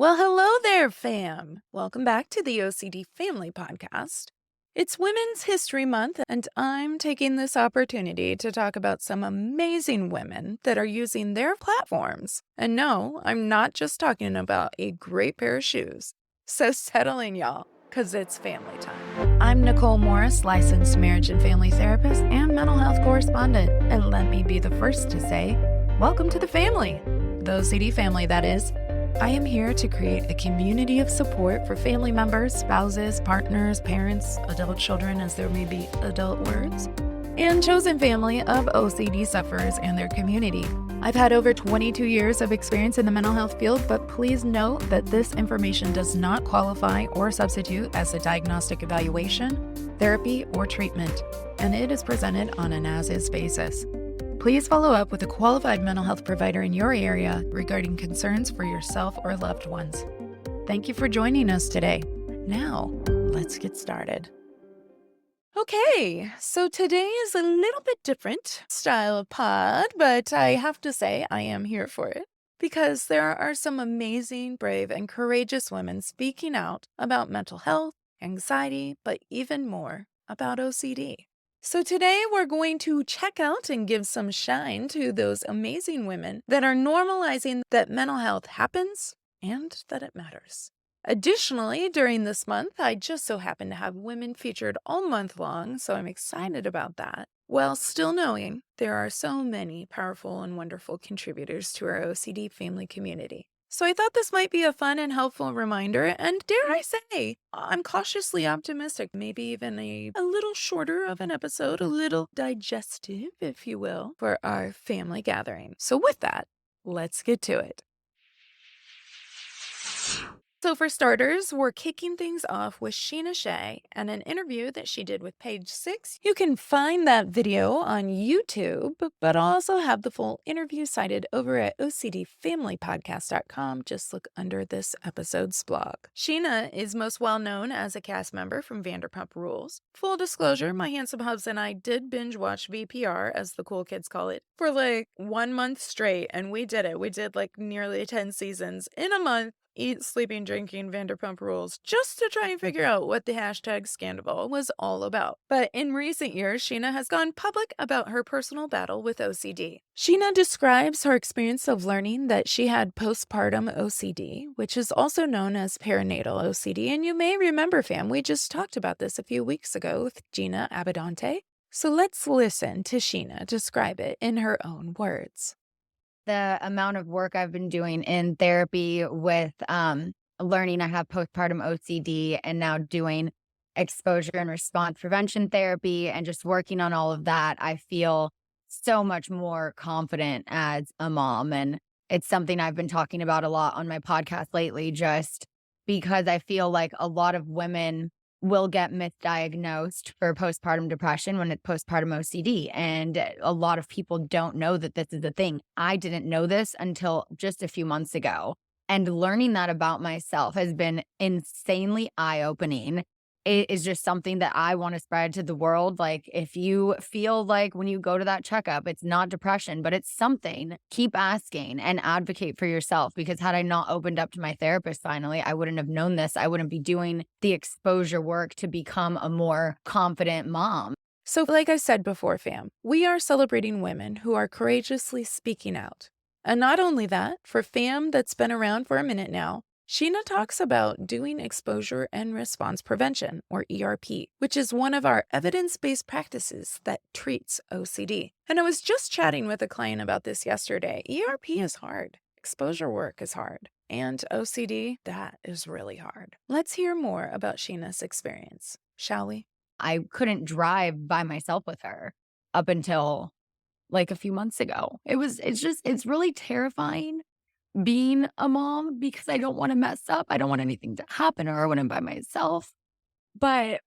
Well, hello there, fam. Welcome back to the OCD Family Podcast. It's Women's History Month, and I'm taking this opportunity to talk about some amazing women that are using their platforms. And no, I'm not just talking about a great pair of shoes. So settle in, y'all, because it's family time. I'm Nicole Morris, licensed marriage and family therapist and mental health correspondent. And let me be the first to say, welcome to the family. The OCD family, that is. I am here to create a community of support for family members, spouses, partners, parents, adult children, as there may be adult words, and chosen family of OCD sufferers and their community. I've had over 22 years of experience in the mental health field, but please note that this information does not qualify or substitute as a diagnostic evaluation, therapy, or treatment, and it is presented on an as-is basis. Please follow up with a qualified mental health provider in your area regarding concerns for yourself or loved ones. Thank you for joining us today. Now, let's get started. Okay, so today is a little bit different style of pod, but I have to say I am here for it because there are some amazing, brave, and courageous women speaking out about mental health, anxiety, but even more about OCD. So today we're going to check out and give some shine to those amazing women that are normalizing that mental health happens and that it matters. Additionally, during this month, I just so happen to have women featured all month long, so I'm excited about that, while still knowing there are so many powerful and wonderful contributors to our OCD family community. So I thought this might be a fun and helpful reminder, and dare I say, I'm cautiously optimistic, maybe even a little shorter of an episode, a little digestive, if you will, for our family gathering. So with that, let's get to it. So for starters, we're kicking things off with Scheana Shea and an interview that she did with Page 6. You can find that video on YouTube, but I'll also have the full interview cited over at OCDFamilyPodcast.com. Just look under this episode's blog. Scheana is most well known as a cast member from Vanderpump Rules. Full disclosure, my handsome hubs and I did binge watch VPR, as the cool kids call it, for like 1 month straight, and we did it. We did like nearly 10 seasons in a month. Eat, sleeping, drinking, Vanderpump Rules, just to try and figure out what the hashtag Scandal was all about. But in recent years, Scheana has gone public about her personal battle with OCD. Scheana describes her experience of learning that she had postpartum OCD, which is also known as perinatal OCD, and you may remember, fam, we just talked about this a few weeks ago with Gina Abadante. So let's listen to Scheana describe it in her own words. The amount of work I've been doing in therapy with learning I have postpartum OCD and now doing exposure and response prevention therapy and just working on all of that, I feel so much more confident as a mom. And it's something I've been talking about a lot on my podcast lately, just because I feel like a lot of women will get misdiagnosed for postpartum depression when it's postpartum OCD. And a lot of people don't know that this is a thing. I didn't know this until just a few months ago. And learning that about myself has been insanely eye-opening. It is just something that I want to spread to the world. Like, if you feel like when you go to that checkup, it's not depression, but it's something, keep asking and advocate for yourself. Because had I not opened up to my therapist finally, I wouldn't have known this. I wouldn't be doing the exposure work to become a more confident mom. So like I said before, fam, we are celebrating women who are courageously speaking out. And not only that, for fam that's been around for a minute now, Scheana talks about doing exposure and response prevention, or ERP, which is one of our evidence-based practices that treats OCD. And I was just chatting with a client about this yesterday. ERP is hard. Exposure work is hard. And OCD, that is really hard. Let's hear more about Scheana's experience, shall we? I couldn't drive by myself with her up until like a few months ago. It's really terrifying being a mom because I don't want to mess up. I don't want anything to happen to her when I'm by myself. But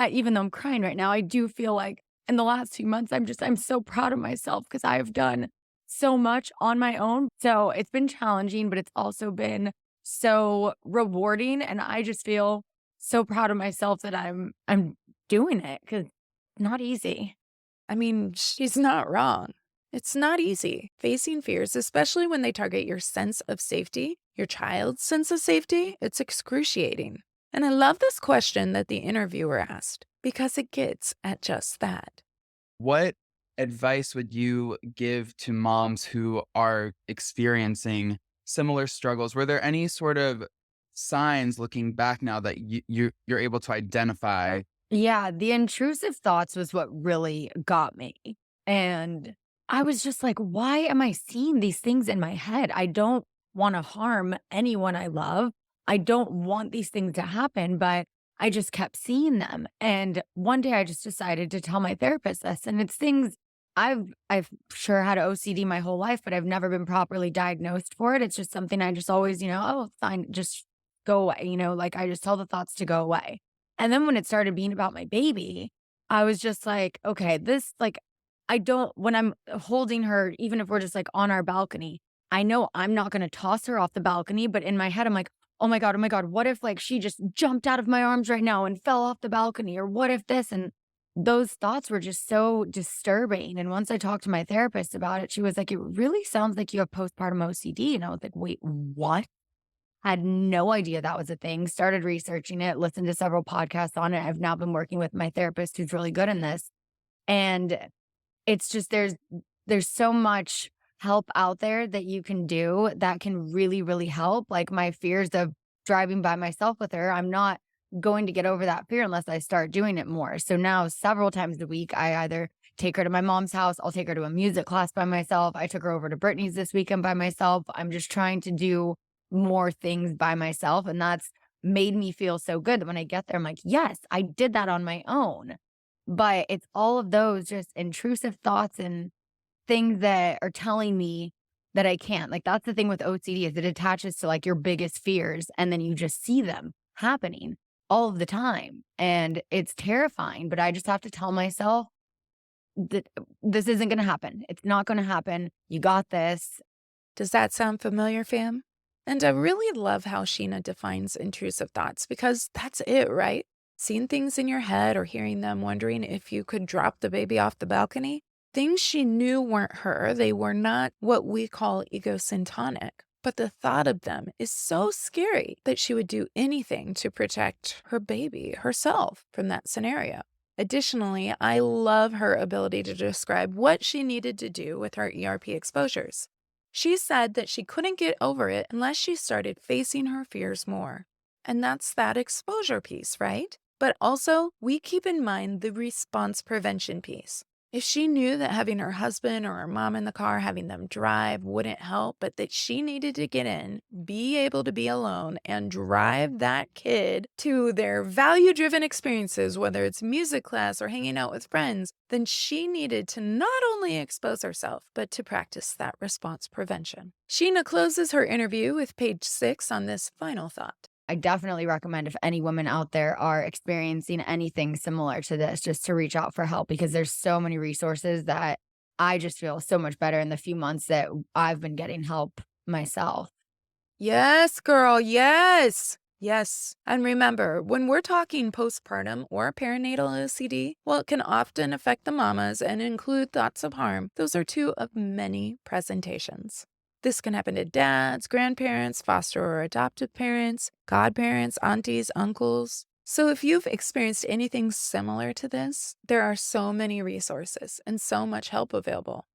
even though I'm crying right now, I do feel like in the last few months, I'm so proud of myself because I have done so much on my own. So it's been challenging, but it's also been so rewarding. And I just feel so proud of myself that I'm doing it because it's not easy. I mean, she's not wrong. It's not easy. Facing fears, especially when they target your sense of safety, your child's sense of safety, it's excruciating. And I love this question that the interviewer asked because it gets at just that. What advice would you give to moms who are experiencing similar struggles? Were there any sort of signs looking back now that you're able to identify? Yeah, the intrusive thoughts was what really got me. And I was just like, why am I seeing these things in my head? I don't want to harm anyone I love. I don't want these things to happen, but I just kept seeing them. And one day I just decided to tell my therapist this. And it's things I've sure had OCD my whole life, but I've never been properly diagnosed for it. It's just something I just always, oh, fine, just go away, like I just tell the thoughts to go away. And then when it started being about my baby, I was just like, okay, this, like, I don't, when I'm holding her, even if we're just like on our balcony, I know I'm not going to toss her off the balcony. But in my head, I'm like, oh my God, what if like she just jumped out of my arms right now and fell off the balcony? Or what if this? And those thoughts were just so disturbing. And once I talked to my therapist about it, she was like, it really sounds like you have postpartum OCD. And I was like, wait, what? Had no idea that was a thing. Started researching it, listened to several podcasts on it. I've now been working with my therapist who's really good in this. And it's just there's so much help out there that you can do that can really, really help. Like my fears of driving by myself with her, I'm not going to get over that fear unless I start doing it more. So now several times a week, I either take her to my mom's house, I'll take her to a music class by myself. I took her over to Brittany's this weekend by myself. I'm just trying to do more things by myself. And that's made me feel so good that when I get there, I'm like, yes, I did that on my own. But it's all of those just intrusive thoughts and things that are telling me that I can't. Like that's the thing with OCD is it attaches to like your biggest fears and then you just see them happening all of the time. And it's terrifying, but I just have to tell myself that this isn't going to happen. It's not going to happen. You got this. Does that sound familiar, fam? And I really love how Scheana defines intrusive thoughts because that's it, right? Seeing things in your head or hearing them wondering if you could drop the baby off the balcony. Things she knew weren't her. They were not what we call egosyntonic. But the thought of them is so scary that she would do anything to protect her baby, herself, from that scenario. Additionally, I love her ability to describe what she needed to do with her ERP exposures. She said that she couldn't get over it unless she started facing her fears more. And that's that exposure piece, right? But also, we keep in mind the response prevention piece. If she knew that having her husband or her mom in the car, having them drive wouldn't help, but that she needed to get in, be able to be alone, and drive that kid to their value-driven experiences, whether it's music class or hanging out with friends, then she needed to not only expose herself, but to practice that response prevention. Scheana closes her interview with page 6 on this final thought. I definitely recommend if any women out there are experiencing anything similar to this, just to reach out for help because there's so many resources that I just feel so much better in the few months that I've been getting help myself. Yes, girl, yes. Yes. And remember, when we're talking postpartum or perinatal OCD, well, it can often affect the mamas and include thoughts of harm. Those are two of many presentations. This can happen to dads, grandparents, foster or adoptive parents, godparents, aunties, uncles. So if you've experienced anything similar to this, there are so many resources and so much help available.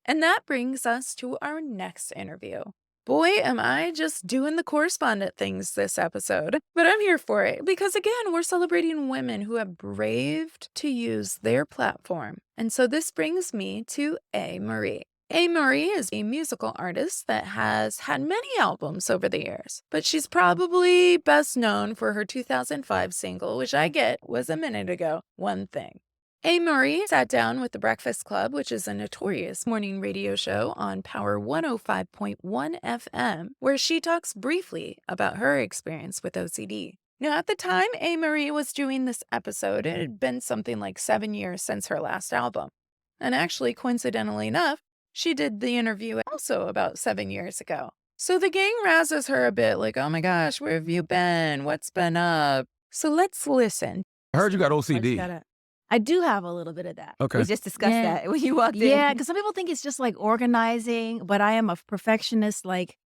And that brings us to our next interview. Boy, am I just doing the correspondent things this episode. But I'm here for it because, again, we're celebrating women who have braved to use their platform. And so this brings me to Amerie. Amerie is a musical artist that has had many albums over the years, but she's probably best known for her 2005 single, which I get was a minute ago, One Thing. Amerie sat down with The Breakfast Club, which is a notorious morning radio show on Power 105.1 FM, where she talks briefly about her experience with OCD. Now, at the time Amerie was doing this episode, it had been something like 7 years since her last album. And actually, coincidentally enough, she did the interview also about 7 years ago. So the gang razzes her a bit like, oh my gosh, where have you been? What's been up? So let's listen. I heard you got OCD. I do have a little bit of that. Okay. We just discussed that when you walked in. Yeah, because some people think it's just like organizing, but I am a perfectionist. Like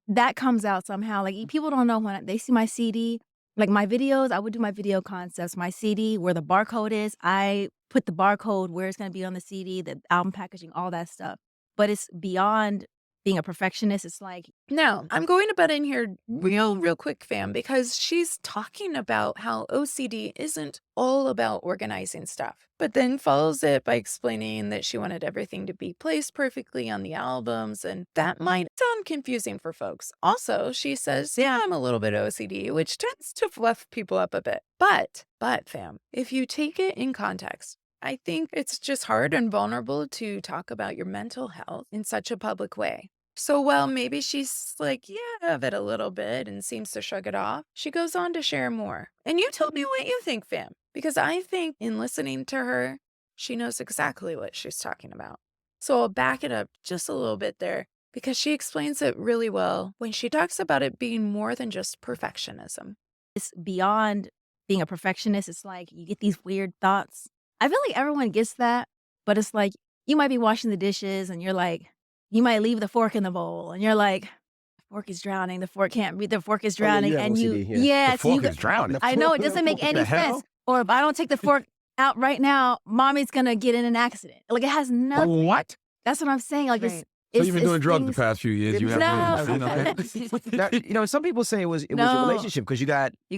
that comes out somehow. Like people don't know when they see my CD, like my videos, I would do my video concepts, my CD, where the barcode is. I put the barcode where it's going to be on the CD, the album packaging, all that stuff. But it's beyond being a perfectionist. It's like, Now, I'm going to butt in here real quick, fam, because she's talking about how OCD isn't all about organizing stuff, but then follows it by explaining that she wanted everything to be placed perfectly on the albums, and that might sound confusing for folks. Also, she says, yeah, I'm a little bit OCD, which tends to fluff people up a bit. But, fam, if you take it in context, I think it's just hard and vulnerable to talk about your mental health in such a public way. So while maybe she's like, yeah, of it a little bit and seems to shrug it off, she goes on to share more. And you tell me what you think, fam, because I think in listening to her, she knows exactly what she's talking about. So I'll back it up just a little bit there because she explains it really well when she talks about it being more than just perfectionism. it's beyond being a perfectionist. It's like you get these weird thoughts. I feel like everyone gets that, but it's like you might be washing the dishes and you're like, you might leave the fork in the bowl and you're like, the fork is drowning. The fork can't breathe. The fork is Oh, yeah, drowning. you have And you, OCD, yeah. yes, The you, fork is drowning. I know it doesn't make any the hell? sense. Or if I don't take the fork out right now, mommy's going to get in an accident. Like it has nothing. What? That's what I'm saying. Like Right. So it's you've been doing drugs the things- past few years. You have No. Now, some people say it was a No. relationship because you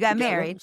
got married.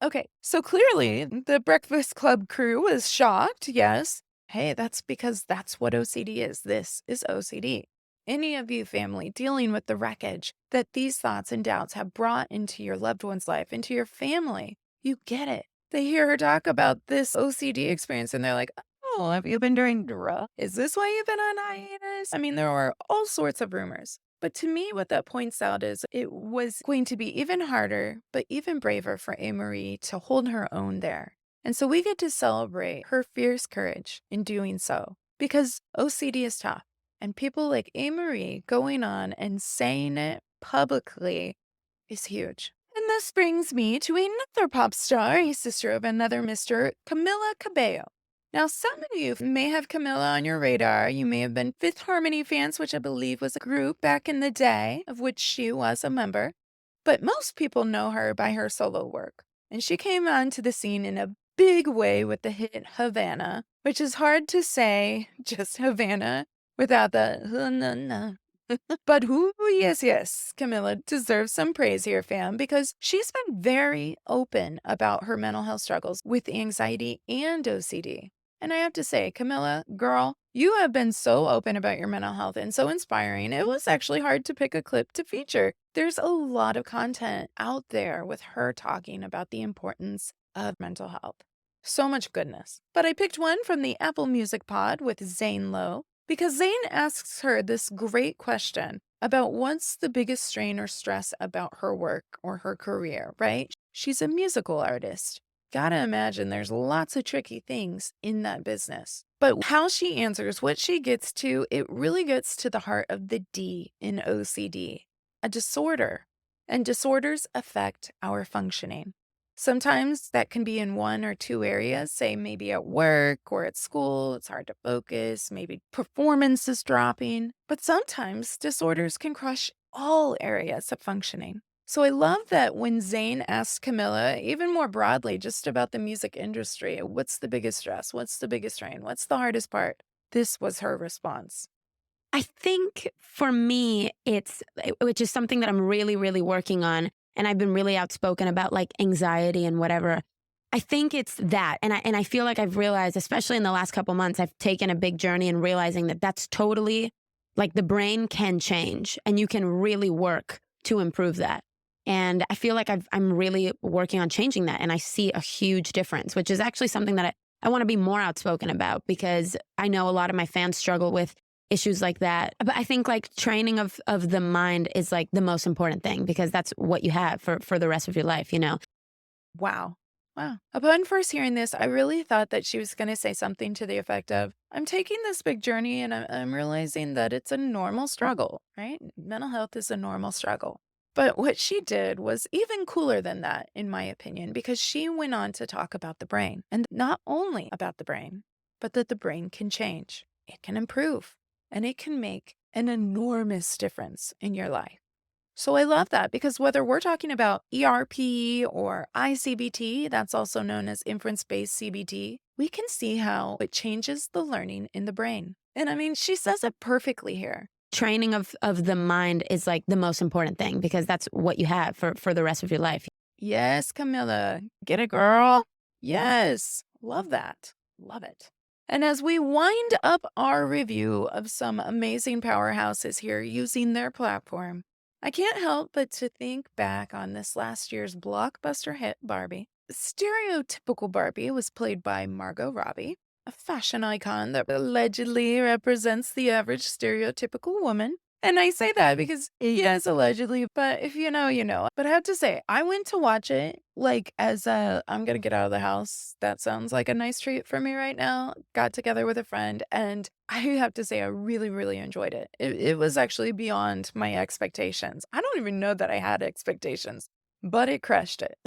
Okay, so clearly the Breakfast Club crew was shocked, yes. Hey, that's because that's what OCD is. This is OCD. Any of you family dealing with the wreckage that these thoughts and doubts have brought into your loved one's life, into your family, you get it. They hear her talk about this OCD experience and they're like, oh, have you been doing drugs? Is this why you've been on hiatus? I mean, there are all sorts of rumors. But to me, what that points out is it was going to be even harder, but even braver for Amerie to hold her own there. And so we get to celebrate her fierce courage in doing so because OCD is tough. And people like Amerie going on and saying it publicly is huge. And this brings me to another pop star, a sister of another Mr. Camila Cabello. Now, some of you may have Camila on your radar. You may have been Fifth Harmony fans, which I believe was a group back in the day of which she was a member. But most people know her by her solo work. And she came onto the scene in a big way with the hit Havana, which is hard to say, just Havana, without the But yes, Camila deserves some praise here, fam, because she's been very open about her mental health struggles with anxiety and OCD. And I have to say, Camila, girl, you have been so open about your mental health and so inspiring. It was actually hard to pick a clip to feature. There's a lot of content out there with her talking about the importance of mental health. So much goodness. But I picked one from the Apple Music Pod with Zane Lowe because Zane asks her this great question about what's the biggest strain or stress about her work or her career, right? She's a musical artist. Gotta imagine there's lots of tricky things in that business. But how she answers, what she gets to, it really gets to the heart of the D in OCD, a disorder. And disorders affect our functioning. Sometimes that can be in one or two areas, say maybe at work or at school. It's hard to focus, maybe performance is dropping. But sometimes disorders can crush all areas of functioning. So I love that when Zane asked Camila, even more broadly, just about the music industry, what's the biggest stress? What's the biggest strain? What's the hardest part? This was her response. I think for me, which is something that I'm really, really working on. And I've been really outspoken about like anxiety and whatever. I think it's that. And I feel like I've realized, especially in the last couple months, I've taken a big journey in realizing that that's totally like the brain can change and you can really work to improve that. And I feel like I'm really working on changing that. And I see a huge difference, which is actually something that I want to be more outspoken about because I know a lot of my fans struggle with issues like that. But I think like training of the mind is like the most important thing because that's what you have for the rest of your life, you know? Wow. Upon first hearing this, I really thought that she was going to say something to the effect of, I'm taking this big journey and I'm realizing that it's a normal struggle, right? Mental health is a normal struggle. But what she did was even cooler than that, in my opinion, because she went on to talk about the brain. And not only about the brain, but that the brain can change. It can improve. And it can make an enormous difference in your life. So I love that because whether we're talking about ERP or ICBT, that's also known as inference-based CBT, we can see how it changes the learning in the brain. And I mean, she says it perfectly here. Training of the mind is like the most important thing because that's what you have for the rest of your life. Yes, Camila. Get it, girl? Yes. Love that. Love it. And as we wind up our review of some amazing powerhouses here using their platform, I can't help but to think back on this last year's blockbuster hit, Barbie. The stereotypical Barbie was played by Margot Robbie, a fashion icon that allegedly represents the average stereotypical woman. And I say that because, yes, allegedly, but if you know, you know. But I have to say, I went to watch it like as I'm going to get out of the house. That sounds like a nice treat for me right now. Got together with a friend, and I have to say, I really, really enjoyed it. It was actually beyond my expectations. I don't even know that I had expectations, but it crushed it.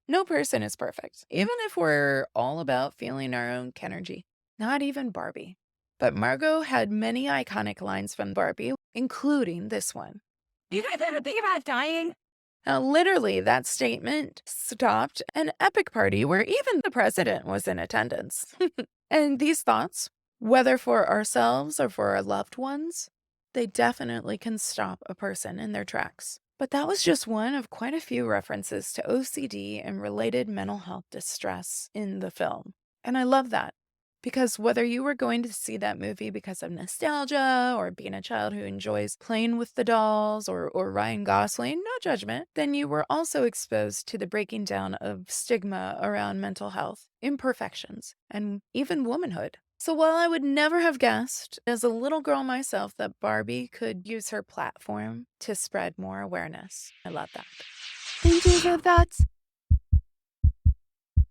No person is perfect, even if we're all about feeling our own energy. Not even Barbie. But Margot had many iconic lines from Barbie, including this one. You guys ever think about dying? Now, literally, that statement stopped an epic party where even the president was in attendance. And these thoughts, whether for ourselves or for our loved ones, they definitely can stop a person in their tracks. But that was just one of quite a few references to OCD and related mental health distress in the film. And I love that. Because whether you were going to see that movie because of nostalgia or being a child who enjoys playing with the dolls or Ryan Gosling, no judgment, then you were also exposed to the breaking down of stigma around mental health, imperfections, and even womanhood. So while I would never have guessed as a little girl myself that Barbie could use her platform to spread more awareness, I love that. Intrusive Thoughts.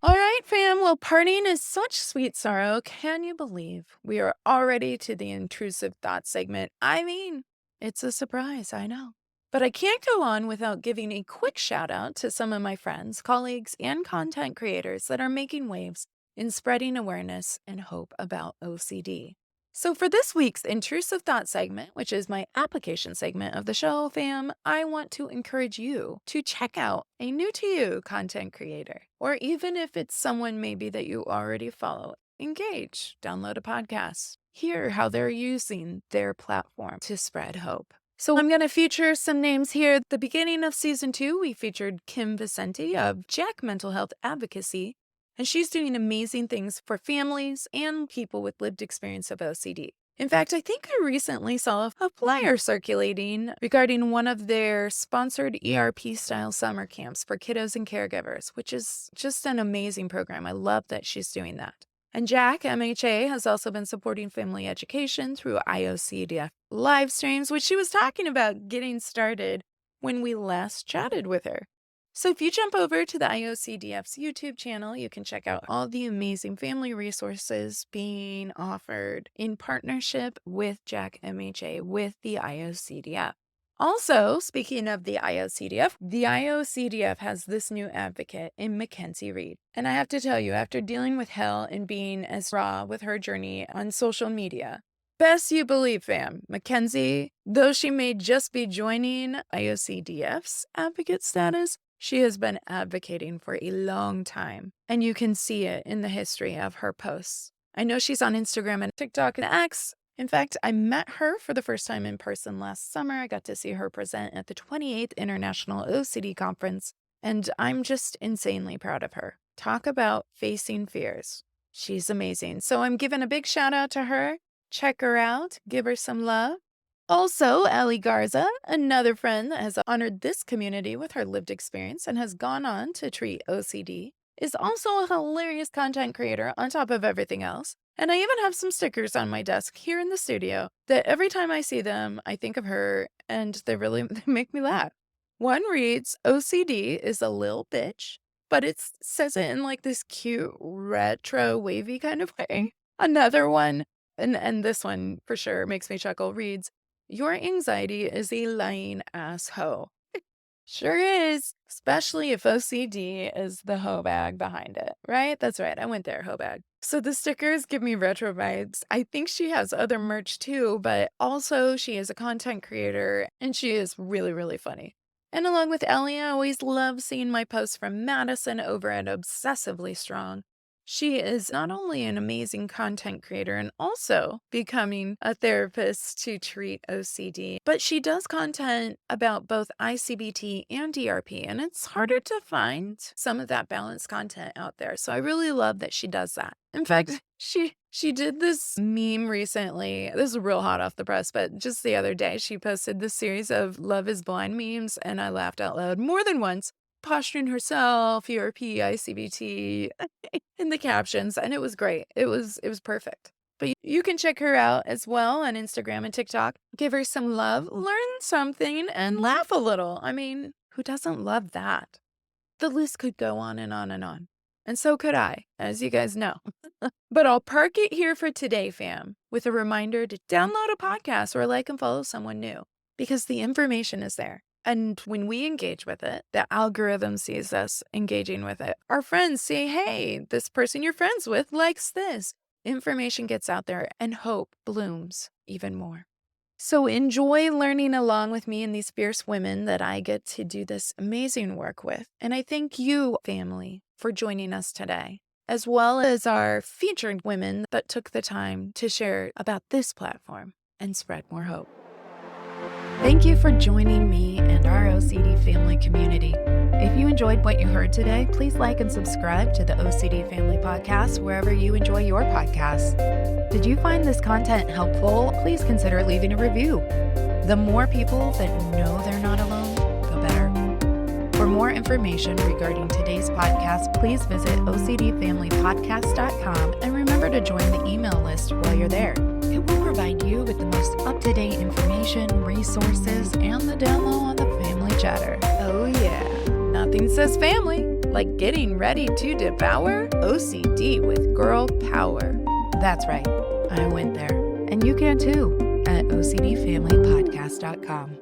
All right, fam. Well, partying is such sweet sorrow. Can you believe we are already to the intrusive thought segment? I mean, it's a surprise, I know. But I can't go on without giving a quick shout out to some of my friends, colleagues, and content creators that are making waves in spreading awareness and hope about OCD. So for this week's intrusive thought segment, which is my application segment of the show, fam, I want to encourage you to check out a new to you content creator, or even if it's someone maybe that you already follow, engage, download a podcast, hear how they're using their platform to spread hope. So I'm going to feature some names here. At the beginning of season 2, we featured Kim Vicente of Jack Mental Health Advocacy, and she's doing amazing things for families and people with lived experience of OCD. In fact, I think I recently saw a flyer circulating regarding one of their sponsored ERP-style summer camps for kiddos and caregivers, which is just an amazing program. I love that she's doing that. And Jack, MHA, has also been supporting family education through IOCDF live streams, which she was talking about getting started when we last chatted with her. So if you jump over to the IOCDF's YouTube channel, you can check out all the amazing family resources being offered in partnership with Jack MHA with the IOCDF. Also, speaking of the IOCDF has this new advocate in Mackenzie Reed. And I have to tell you, after dealing with hell and being as raw with her journey on social media, best you believe, fam, Mackenzie, though she may just be joining IOCDF's advocate status, she has been advocating for a long time, and you can see it in the history of her posts. I know she's on Instagram and TikTok and X. In fact, I met her for the first time in person last summer. I got to see her present at the 28th International OCD Conference, and I'm just insanely proud of her. Talk about facing fears. She's amazing. So I'm giving a big shout out to her. Check her out. Give her some love. Also, Ellie Garza, another friend that has honored this community with her lived experience and has gone on to treat OCD, is also a hilarious content creator on top of everything else. And I even have some stickers on my desk here in the studio that every time I see them, I think of her and they make me laugh. One reads, OCD is a lil bitch, but it says it in like this cute, retro, wavy kind of way. Another one, and this one for sure makes me chuckle, reads, your anxiety is a lying asshole. Sure is, especially if OCD is the hoe bag behind it, right? That's right. I went there, hoe bag. So the stickers give me retro vibes. I think she has other merch too, but also she is a content creator and she is really, really funny. And along with Ellie, I always love seeing my posts from Madison over at Obsessively Strong. She is not only an amazing content creator and also becoming a therapist to treat OCD, but she does content about both ICBT and DRP, and it's harder to find some of that balanced content out there. So I really love that she does that. In fact, she did this meme recently. This is real hot off the press, but just the other day, she posted this series of Love is Blind memes, and I laughed out loud more than once, posturing herself, ERP, ICBT in the captions, and it was great. It was perfect. But you can check her out as well on Instagram and TikTok. Give her some love, learn something, and laugh a little. I mean, who doesn't love that? The list could go on and on and on. And so could I, as you guys know. But I'll park it here for today, fam, with a reminder to download a podcast or like and follow someone new, because the information is there. And when we engage with it, the algorithm sees us engaging with it. Our friends say, hey, this person you're friends with likes this. Information gets out there and hope blooms even more. So enjoy learning along with me and these fierce women that I get to do this amazing work with. And I thank you, family, for joining us today, as well as our featured women that took the time to share about this platform and spread more hope. Thank you for joining me and our OCD family community. If you enjoyed what you heard today, please like and subscribe to the OCD Family Podcast wherever you enjoy your podcasts. Did you find this content helpful? Please consider leaving a review. The more people that know they're not alone, the better. For more information regarding today's podcast, please visit OCDFamilyPodcast.com and remember to join the email list while you're there. It will provide you with the most up-to-date information, resources, and the down low on the family chatter. Oh yeah, nothing says family like getting ready to devour OCD with girl power. That's right, I went there, and you can too at OCDFamilyPodcast.com.